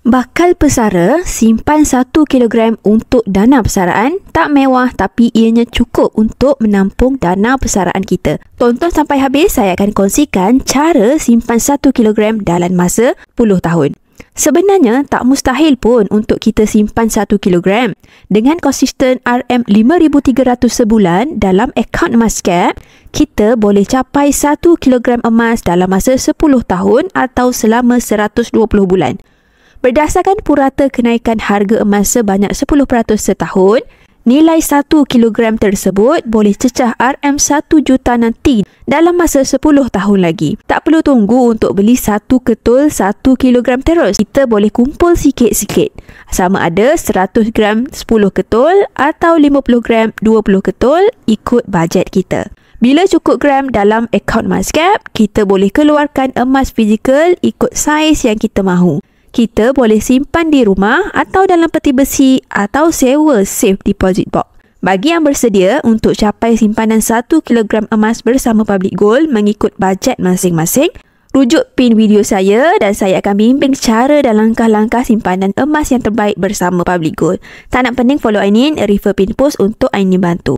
Bakal pesara simpan 1 kilogram untuk dana persaraan. Tak mewah tapi ianya cukup untuk menampung dana persaraan kita. Tonton sampai habis, saya akan kongsikan cara simpan 1 kilogram dalam masa 10 tahun. Sebenarnya tak mustahil pun untuk kita simpan 1 kilogram. Dengan konsisten RM5,300 sebulan dalam akaun emas Gap, kita boleh capai 1 kilogram emas dalam masa 10 tahun atau selama 120 bulan. Berdasarkan purata kenaikan harga emas sebanyak 10% setahun, nilai 1 kilogram tersebut boleh cecah RM1 juta nanti dalam masa 10 tahun lagi. Tak perlu tunggu untuk beli 1 ketul 1 kilogram terus. Kita boleh kumpul sikit-sikit. Sama ada 100 gram 10 ketul atau 50 gram 20 ketul ikut bajet kita. Bila cukup gram dalam akaun emas Gap, kita boleh keluarkan emas fizikal ikut saiz yang kita mahu. Kita boleh simpan di rumah atau dalam peti besi atau sewa safe deposit box. Bagi yang bersedia untuk capai simpanan 1 kilogram emas bersama Public Gold mengikut bajet masing-masing, rujuk pin video saya dan saya akan bimbing cara dan langkah-langkah simpanan emas yang terbaik bersama Public Gold. Tak nak pening, follow Ainin, refer pin post untuk Ainin bantu.